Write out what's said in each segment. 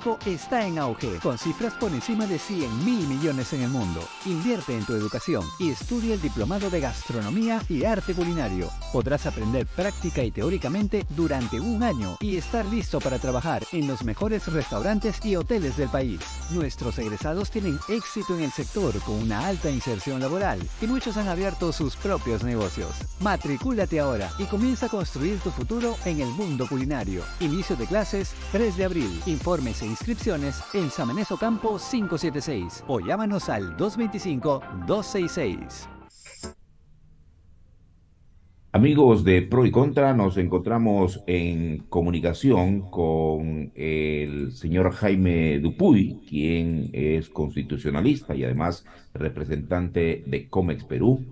tecnológico está en auge, con cifras por encima de 100.000 millones en el mundo. Invierte en tu educación y estudia el diplomado de gastronomía y arte culinario. Podrás aprender práctica y teóricamente durante un año y estar listo para trabajar en los mejores restaurantes y hoteles del país. Nuestros egresados tienen éxito en el sector con una alta inserción laboral y muchos han abierto sus propios negocios. Matricúlate ahora y comienza a construir tu futuro en el mundo culinario. Inicio de clases 3 de abril. Informes e inscripciones en Samanes Ocampo 576 o llámanos al 225-266. Amigos de Pro y Contra, nos encontramos en comunicación con el señor Jaime Dupuy, quien es constitucionalista y además representante de Comex Perú,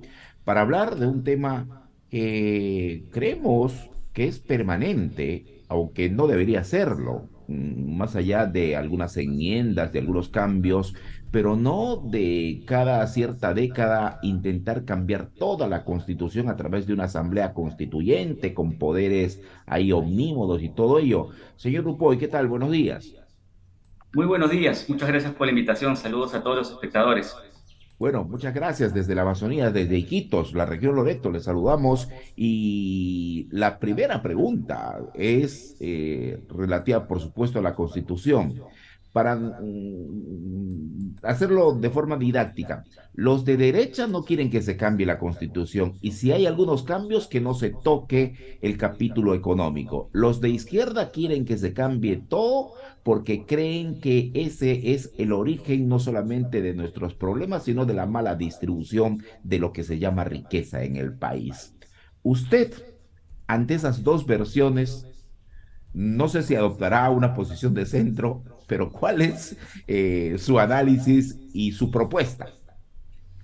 para hablar de un tema que creemos que es permanente, aunque no debería serlo, más allá de algunas enmiendas, de algunos cambios, pero no de cada cierta década intentar cambiar toda la constitución a través de una asamblea constituyente con poderes ahí omnímodos y todo ello. Señor Dupoy, ¿qué tal? Buenos días. Muy buenos días, muchas gracias por la invitación. Saludos a todos los espectadores. Bueno, muchas gracias desde la Amazonía, desde Iquitos, la región Loreto, les saludamos. Y la primera pregunta es relativa, por supuesto, a la Constitución. Para hacerlo de forma didáctica, los de derecha no quieren que se cambie la Constitución y si hay algunos cambios que no se toque el capítulo económico. Los de izquierda quieren que se cambie todo porque creen que ese es el origen no solamente de nuestros problemas, sino de la mala distribución de lo que se llama riqueza en el país. Usted, ante esas dos versiones, no sé si adoptará una posición de centro, pero ¿cuál es su análisis y su propuesta?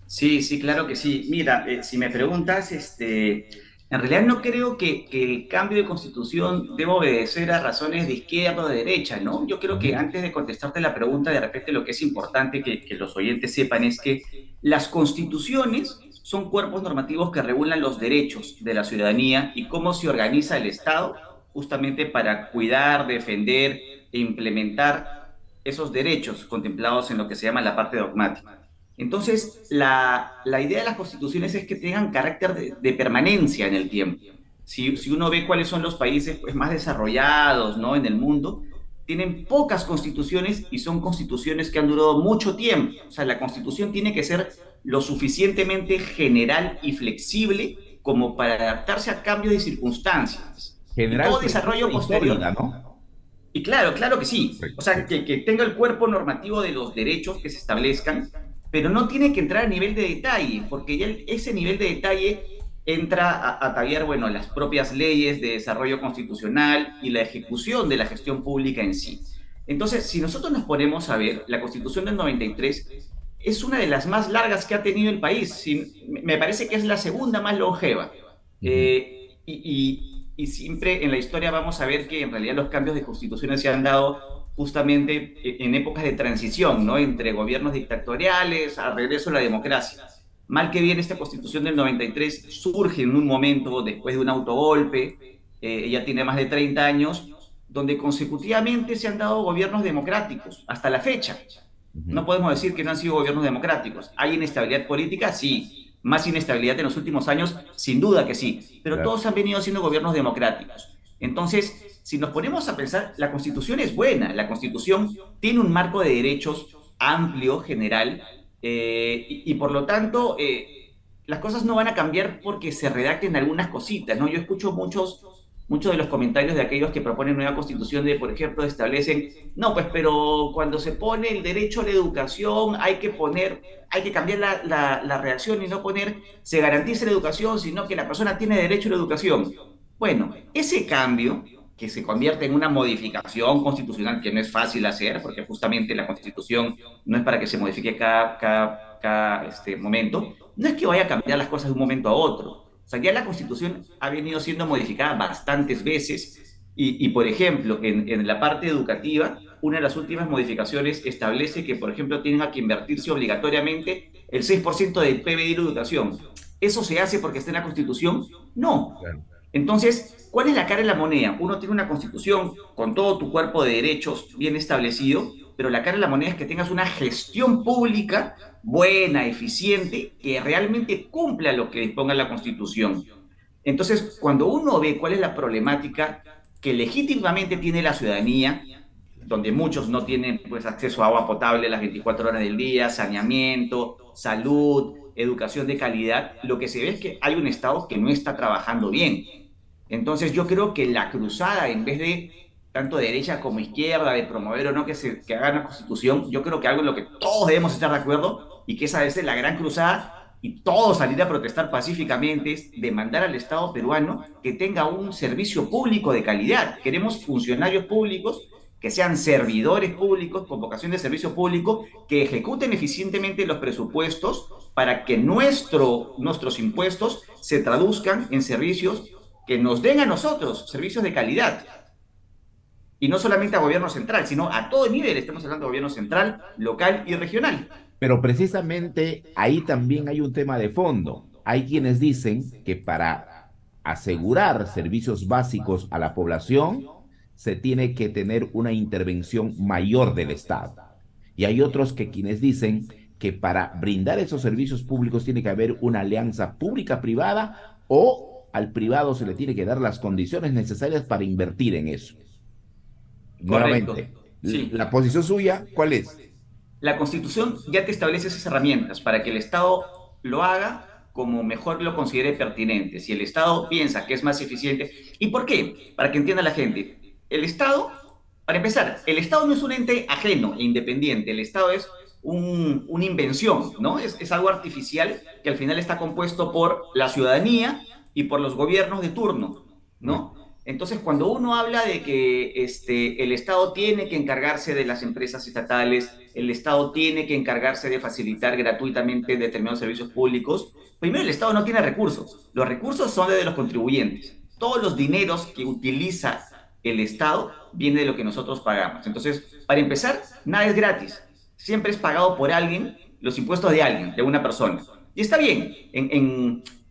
Sí, sí, claro que sí. Mira, si me preguntas, en realidad no creo que el cambio de constitución deba obedecer a razones de izquierda o de derecha, ¿no? Yo creo que Ujú. antes de contestarte la pregunta, de repente lo que es importante que los oyentes sepan es que las constituciones son cuerpos normativos que regulan los derechos de la ciudadanía y cómo se organiza el Estado justamente para cuidar, defender e implementar esos derechos contemplados en lo que se llama la parte dogmática. Entonces, la idea de las constituciones es que tengan carácter de permanencia en el tiempo. Si uno ve cuáles son los países pues, más desarrollados, ¿no? En el mundo, tienen pocas constituciones y son constituciones que han durado mucho tiempo. O sea, la constitución tiene que ser lo suficientemente general y flexible como para adaptarse a cambios de circunstancias. Y General, todo flexible desarrollo y posterior. sólida, ¿no? Y claro, claro que sí. O sea, Sí. que tenga el cuerpo normativo de los derechos que se establezcan, pero no tiene que entrar a nivel de detalle, porque ya ese nivel de detalle entra a tallar, bueno, las propias leyes de desarrollo constitucional y la ejecución de la gestión pública en sí. Entonces, si nosotros nos ponemos a ver, la Constitución del 93 es una de las más largas que ha tenido el país. Me parece que es la segunda más longeva. Ujú. Y siempre en la historia vamos a ver que en realidad los cambios de constituciones se han dado justamente en épocas de transición, ¿no? Entre gobiernos dictatoriales, al regreso a la democracia. Mal que bien, esta constitución del 93 surge en un momento después de un autogolpe, ella tiene más de 30 años, donde consecutivamente se han dado gobiernos democráticos hasta la fecha. No Ujú. podemos decir que no han sido gobiernos democráticos. ¿Hay inestabilidad política? Sí. ¿Más inestabilidad en los últimos años? Sin duda que sí. Pero Claro. todos han venido siendo gobiernos democráticos. Entonces, si nos ponemos a pensar, la Constitución es buena. La Constitución tiene un marco de derechos amplio, general, y por lo tanto, las cosas no van a cambiar porque se redacten algunas cositas, ¿no? Yo escucho muchos de los comentarios de aquellos que proponen nueva constitución de, por ejemplo, establecen, no, pues, pero cuando se pone el derecho a la educación hay que cambiar la redacción y no poner se garantiza la educación, sino que la persona tiene derecho a la educación. Bueno, ese cambio, que se convierte en una modificación constitucional que no es fácil hacer, porque justamente la constitución no es para que se modifique cada momento, no es que vaya a cambiar las cosas de un momento a otro. O sea, ya la Constitución ha venido siendo modificada bastantes veces por ejemplo, en la parte educativa, una de las últimas modificaciones establece que, por ejemplo, tienen que invertirse obligatoriamente el 6% del PBI de la educación. ¿Eso se hace porque está en la Constitución? No. Claro. Entonces, ¿cuál es la cara de la moneda? Uno tiene una constitución con todo tu cuerpo de derechos bien establecido, pero la cara de la moneda es que tengas una gestión pública buena, eficiente, que realmente cumpla lo que disponga la constitución. Entonces, cuando uno ve cuál es la problemática que legítimamente tiene la ciudadanía, donde muchos no tienen pues, acceso a agua potable las 24 horas del día, saneamiento, salud, educación de calidad, lo que se ve es que hay un Estado que no está trabajando bien. Entonces yo creo que la cruzada, en vez de tanto derecha como izquierda, de promover o no que haga una constitución, yo creo que algo en lo que todos debemos estar de acuerdo y que esa debe ser la gran cruzada y todos salir a protestar pacíficamente es demandar al Estado peruano que tenga un servicio público de calidad. Queremos funcionarios públicos que sean servidores públicos con vocación de servicio público, que ejecuten eficientemente los presupuestos para que nuestros impuestos se traduzcan en servicios que nos den a nosotros servicios de calidad. Y no solamente a gobierno central, sino a todo nivel. Estamos hablando de gobierno central, local y regional. Pero precisamente ahí también hay un tema de fondo. Hay quienes dicen que para asegurar servicios básicos a la población se tiene que tener una intervención mayor del Estado. Y hay otros que quienes dicen que para brindar esos servicios públicos tiene que haber una alianza pública-privada o al privado se le tiene que dar las condiciones necesarias para invertir en eso. Correcto. Nuevamente, Sí. la posición suya, ¿cuál es? La Constitución ya te establece esas herramientas para que el Estado lo haga como mejor lo considere pertinente. Si el Estado piensa que es más eficiente. ¿Y por qué? Para que entienda la gente. El Estado, para empezar, el Estado no es un ente ajeno e independiente. El Estado es una invención, ¿no? Es algo artificial que al final está compuesto por la ciudadanía y por los gobiernos de turno, ¿no? Entonces, cuando uno habla de que el Estado tiene que encargarse de las empresas estatales, el Estado tiene que encargarse de facilitar gratuitamente determinados servicios públicos, primero el Estado no tiene recursos. Los recursos son de los contribuyentes. Todos los dineros que utiliza el Estado vienen de lo que nosotros pagamos. Entonces, para empezar, nada es gratis. Siempre es pagado por alguien, los impuestos de alguien, de una persona. Y está bien,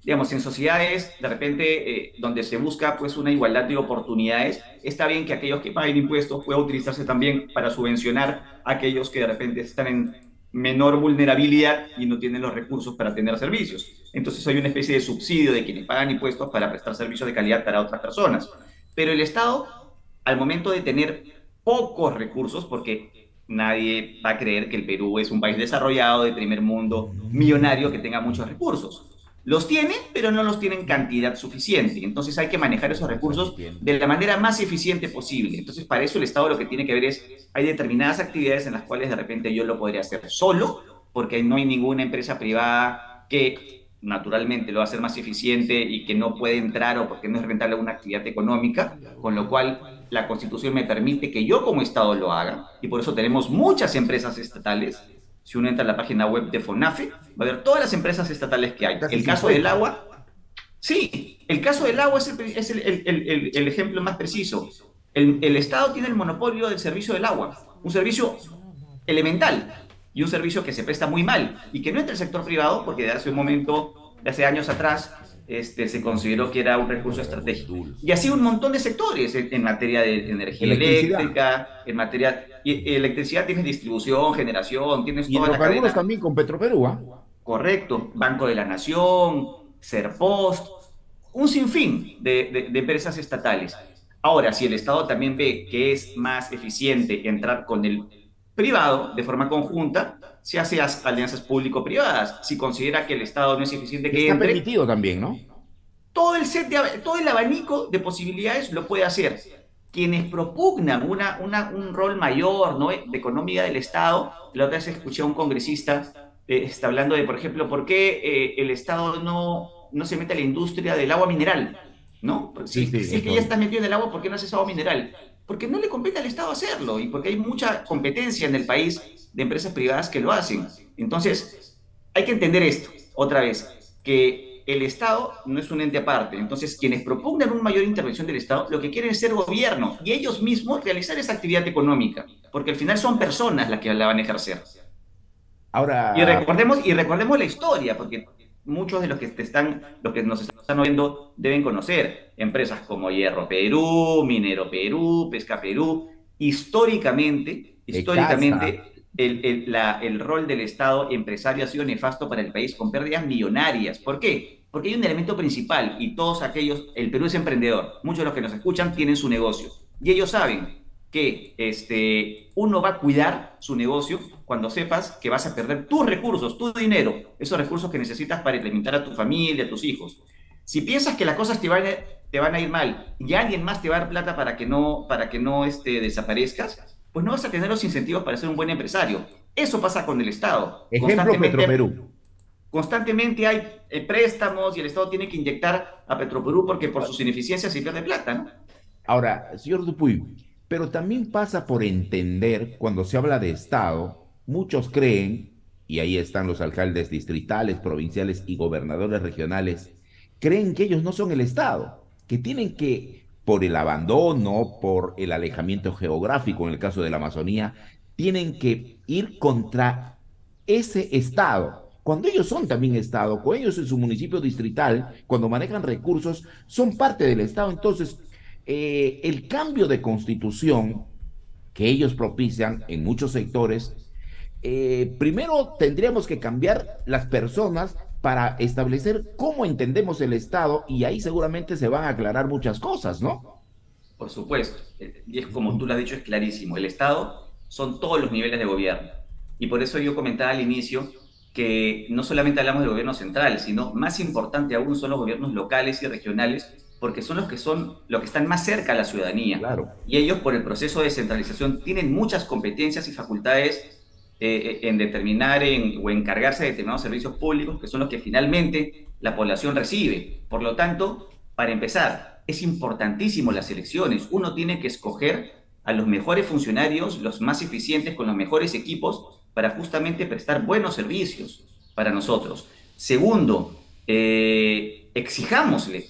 digamos, en sociedades de repente donde se busca pues una igualdad de oportunidades, está bien que aquellos que paguen impuestos puedan utilizarse también para subvencionar a aquellos que de repente están en menor vulnerabilidad y no tienen los recursos para tener servicios. Entonces hay una especie de subsidio de quienes pagan impuestos para prestar servicios de calidad para otras personas. Pero el Estado, al momento de tener pocos recursos, porque nadie va a creer que el Perú es un país desarrollado, de primer mundo, millonario, que tenga muchos recursos. Los tiene, pero no los tiene en cantidad suficiente. Entonces hay que manejar esos recursos de la manera más eficiente posible. Entonces para eso el Estado lo que tiene que ver es, hay determinadas actividades en las cuales de repente yo lo podría hacer solo, porque no hay ninguna empresa privada que naturalmente lo va a hacer más eficiente y que no puede entrar o porque no es rentable una actividad económica, con lo cual la Constitución me permite que yo como Estado lo haga, y por eso tenemos muchas empresas estatales. Si uno entra a la página web de FONAFE, va a ver todas las empresas estatales que hay. El caso del agua, sí, el caso del agua es el ejemplo más preciso. El Estado tiene el monopolio del servicio del agua, un servicio elemental y un servicio que se presta muy mal y que no entra el sector privado porque de hace un momento, de hace años atrás, se consideró que era un recurso estratégico. Y así un montón de sectores en materia de energía eléctrica, en materia de electricidad, tienes distribución, generación, tienes toda la cadena. También con Petroperú, ¿ah? Correcto, Banco de la Nación, Serpost, un sinfín de empresas estatales. Ahora, si el Estado también ve que es más eficiente entrar con el privado de forma conjunta, se hace alianzas público-privadas. Si considera que el Estado no es eficiente que está permitido también, ¿no? Todo el abanico de posibilidades lo puede hacer. Quienes propugnan un rol mayor, ¿no?, de economía del Estado, la otra vez escuché a un congresista está hablando de, por ejemplo, por qué el Estado no se mete a la industria del agua mineral, ¿no? Si es que ya está metido en el agua, ¿por qué no haces agua mineral? Porque no le compete al Estado hacerlo y porque hay mucha competencia en el país de empresas privadas que lo hacen. Entonces, hay que entender esto, otra vez, que el Estado no es un ente aparte. Entonces, quienes propugnan una mayor intervención del Estado, lo que quieren es ser gobierno y ellos mismos realizar esa actividad económica, porque al final son personas las que la van a ejercer. Ahora... Y recordemos la historia, porque muchos de los que nos están oyendo deben conocer. Empresas como Hierro Perú, Minero Perú, Pesca Perú. Casa. Históricamente el rol del Estado empresario ha sido nefasto para el país con pérdidas millonarias. ¿Por qué? Porque hay un elemento principal y todos aquellos, el Perú es emprendedor, muchos de los que nos escuchan tienen su negocio y ellos saben que uno va a cuidar su negocio cuando sepas que vas a perder tus recursos, tu dinero, esos recursos que necesitas para implementar a tu familia, a tus hijos. Si piensas que las cosas te van a ir mal y alguien más te va a dar plata para que no desaparezcas, pues no vas a tener los incentivos para ser un buen empresario. Eso pasa con el Estado. Ejemplo, Petroperú. Constantemente hay préstamos y el Estado tiene que inyectar a Petroperú porque por sus ineficiencias se pierde plata, ¿no? Ahora, señor Dupuy, pero también pasa por entender, cuando se habla de Estado, muchos creen, y ahí están los alcaldes distritales, provinciales y gobernadores regionales, creen que ellos no son el Estado, que tienen que, por el abandono, por el alejamiento geográfico, en el caso de la Amazonía, tienen que ir contra ese Estado. Cuando ellos son también Estado, cuando ellos en su municipio distrital, cuando manejan recursos, son parte del Estado. Entonces, el cambio de constitución que ellos propician en muchos sectores, primero tendríamos que cambiar las personas para establecer cómo entendemos el Estado y ahí seguramente se van a aclarar muchas cosas, ¿no? Por supuesto. Y es como tú lo has dicho, es clarísimo. El Estado son todos los niveles de gobierno. Y por eso yo comentaba al inicio que no solamente hablamos del gobierno central, sino más importante aún son los gobiernos locales y regionales, porque son los que están más cerca a la ciudadanía. Claro. Y ellos, por el proceso de descentralización, tienen muchas competencias y facultades en determinar o encargarse de determinados servicios públicos, que son los que finalmente la población recibe. Por lo tanto, para empezar, es importantísimo las elecciones. Uno tiene que escoger a los mejores funcionarios, los más eficientes, con los mejores equipos, para justamente prestar buenos servicios para nosotros. Segundo, exijámosle.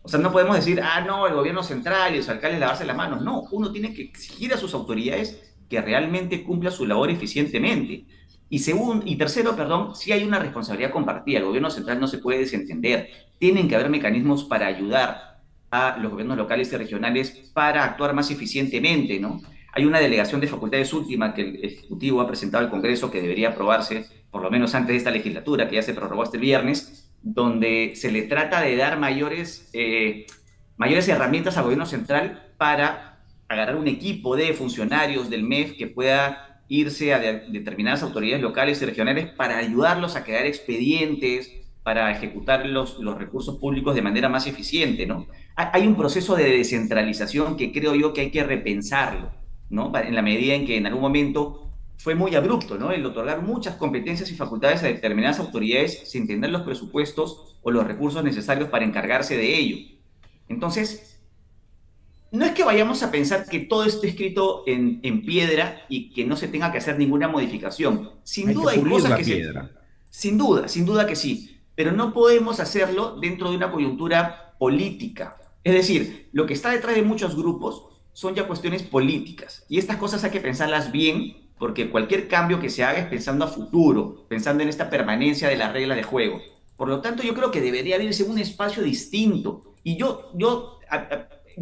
O sea, no podemos decir, no, el gobierno central y los alcaldes lavarse las manos. No, uno tiene que exigir a sus autoridades que realmente cumpla su labor eficientemente. Y tercero, perdón, sí hay una responsabilidad compartida. El gobierno central no se puede desentender. Tienen que haber mecanismos para ayudar a los gobiernos locales y regionales para actuar más eficientemente, ¿no? Hay una delegación de facultades última que el Ejecutivo ha presentado al Congreso que debería aprobarse, por lo menos antes de esta legislatura, que ya se prorrogó este viernes, donde se le trata de dar mayores herramientas al gobierno central para agarrar un equipo de funcionarios del MEF que pueda irse a determinadas autoridades locales y regionales para ayudarlos a crear expedientes, para ejecutar los recursos públicos de manera más eficiente, ¿no? Hay un proceso de descentralización que creo yo que hay que repensarlo, ¿no? En la medida en que en algún momento fue muy abrupto, ¿no? El otorgar muchas competencias y facultades a determinadas autoridades sin tener los presupuestos o los recursos necesarios para encargarse de ello. Entonces, no es que vayamos a pensar que todo esté escrito en piedra y que no se tenga que hacer ninguna modificación. Sin duda hay cosas que piedra. Sin duda que sí, pero no podemos hacerlo dentro de una coyuntura política. Es decir, lo que está detrás de muchos grupos son ya cuestiones políticas y estas cosas hay que pensarlas bien porque cualquier cambio que se haga es pensando a futuro, pensando en esta permanencia de las reglas de juego. Por lo tanto, yo creo que debería abrirse un espacio distinto. Y yo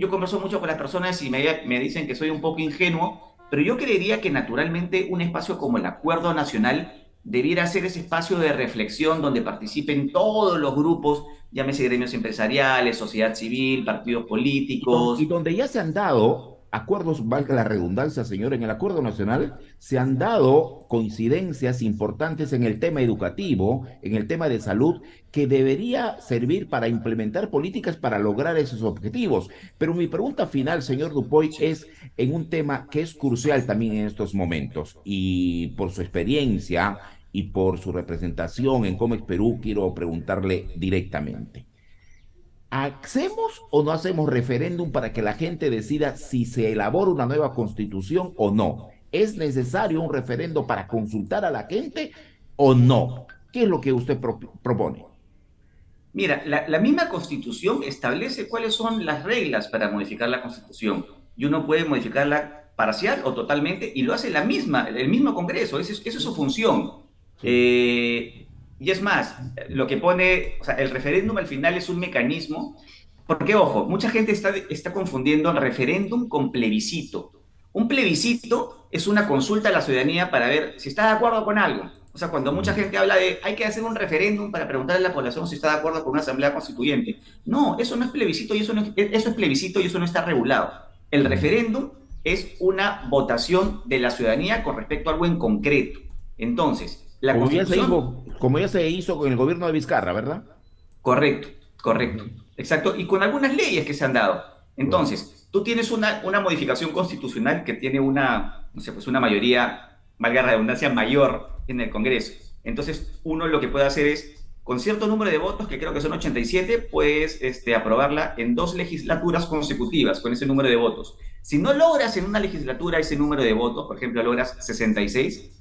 converso mucho con las personas y me dicen que soy un poco ingenuo, pero yo creería que naturalmente un espacio como el Acuerdo Nacional debiera ser ese espacio de reflexión donde participen todos los grupos, llámese gremios empresariales, sociedad civil, partidos políticos. Y donde ya se han dado acuerdos, valga la redundancia, señor, en el Acuerdo Nacional se han dado coincidencias importantes en el tema educativo, en el tema de salud, que debería servir para implementar políticas para lograr esos objetivos. Pero mi pregunta final, señor Dupuy, es en un tema que es crucial también en estos momentos y por su experiencia y por su representación en Comex Perú, quiero preguntarle directamente. ¿Hacemos o no hacemos referéndum para que la gente decida si se elabora una nueva constitución o no? ¿Es necesario un referendo para consultar a la gente o no? ¿Qué es lo que usted propone? Mira, la misma constitución establece cuáles son las reglas para modificar la constitución y uno puede modificarla parcial o totalmente y lo hace el mismo Congreso, esa es su función. Sí. Y es más, lo que pone, o sea, el referéndum al final es un mecanismo, porque ojo, mucha gente está confundiendo referéndum con plebiscito. Un plebiscito es una consulta a la ciudadanía para ver si está de acuerdo con algo. O sea, cuando mucha gente habla de hay que hacer un referéndum para preguntarle a la población si está de acuerdo con una asamblea constituyente. No, eso no es plebiscito y eso es plebiscito y eso no está regulado. El referéndum es una votación de la ciudadanía con respecto a algo en concreto. Entonces, la Constitución... Como ya se hizo con el gobierno de Vizcarra, ¿verdad? Correcto, correcto, exacto. Y con algunas leyes que se han dado. Entonces, tú tienes una modificación constitucional que tiene una, no sé, pues una mayoría, valga la redundancia, mayor en el Congreso. Entonces, uno lo que puede hacer es, con cierto número de votos, que creo que son 87, puedes aprobarla en 2 legislaturas consecutivas con ese número de votos. Si no logras en una legislatura ese número de votos, por ejemplo, logras 66,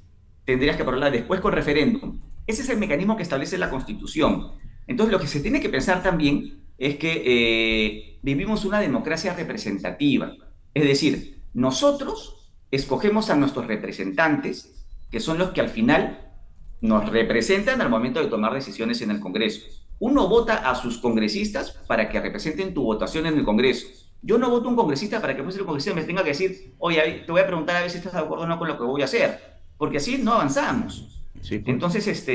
tendrías que aprobarla después con referéndum. Ese es el mecanismo que establece la Constitución. Entonces, lo que se tiene que pensar también es que vivimos una democracia representativa. Es decir, nosotros escogemos a nuestros representantes, que son los que al final nos representan al momento de tomar decisiones en el Congreso. Uno vota a sus congresistas para que representen tu votación en el Congreso. Yo no voto a un congresista para que después el congresista me tenga que decir, oye, te voy a preguntar a ver si estás de acuerdo o no con lo que voy a hacer, porque así no avanzamos. Sí, pues. Entonces,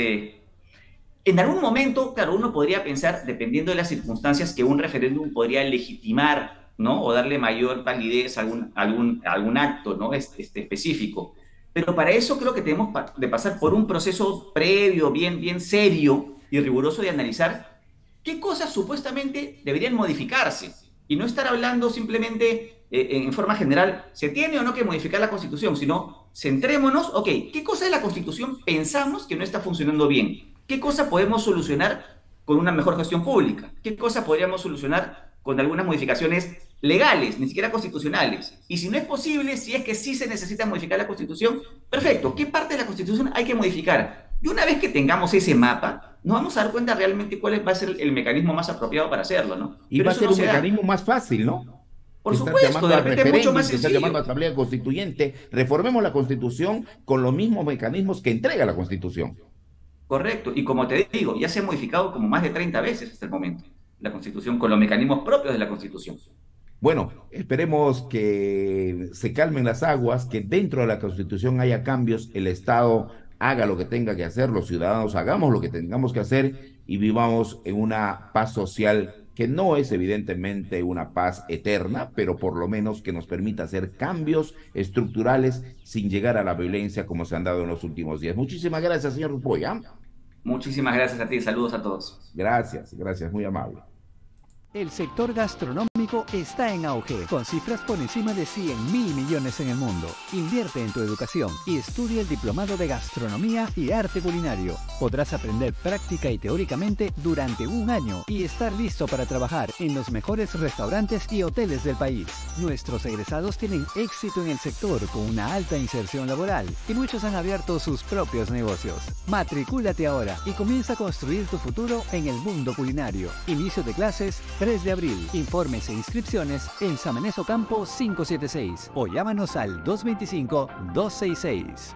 en algún momento, claro, uno podría pensar, dependiendo de las circunstancias, que un referéndum podría legitimar, ¿no? O darle mayor validez a algún acto, ¿no? Específico. Pero para eso creo que tenemos de pasar por un proceso previo, bien serio y riguroso de analizar qué cosas supuestamente deberían modificarse y no estar hablando simplemente en forma general, se tiene o no que modificar la Constitución, sino centrémonos, ok, ¿qué cosa de la Constitución pensamos que no está funcionando bien? ¿Qué cosa podemos solucionar con una mejor gestión pública? ¿Qué cosa podríamos solucionar con algunas modificaciones legales, ni siquiera constitucionales? Y si no es posible, si es que sí se necesita modificar la Constitución, perfecto, ¿qué parte de la Constitución hay que modificar? Y una vez que tengamos ese mapa, nos vamos a dar cuenta realmente cuál va a ser el mecanismo más apropiado para hacerlo, ¿no? Y pero va a ser un mecanismo más fácil, ¿no? Por supuesto, de repente es mucho más sencillo. Están llamando a Asamblea Constituyente, reformemos la Constitución con los mismos mecanismos que entrega la Constitución. Correcto, y como te digo, ya se ha modificado como más de 30 veces hasta el momento la Constitución con los mecanismos propios de la Constitución. Bueno, esperemos que se calmen las aguas, que dentro de la Constitución haya cambios, el Estado haga lo que tenga que hacer, los ciudadanos hagamos lo que tengamos que hacer y vivamos en una paz social que no es evidentemente una paz eterna, pero por lo menos que nos permita hacer cambios estructurales sin llegar a la violencia como se han dado en los últimos días. Muchísimas gracias, señor Rupoy. Muchísimas gracias a ti, saludos a todos. Gracias, muy amable. El sector gastronómico está en auge, con cifras por encima de 100.000 millones en el mundo. Invierte en tu educación y estudia el diplomado de gastronomía y arte culinario. Podrás aprender práctica y teóricamente durante un año y estar listo para trabajar en los mejores restaurantes y hoteles del país. Nuestros egresados tienen éxito en el sector con una alta inserción laboral y muchos han abierto sus propios negocios. Matricúlate ahora y comienza a construir tu futuro en el mundo culinario. Inicio de clases 3 de abril. Informes e inscripciones en Samanes Ocampo 576 o llámanos al 225-266.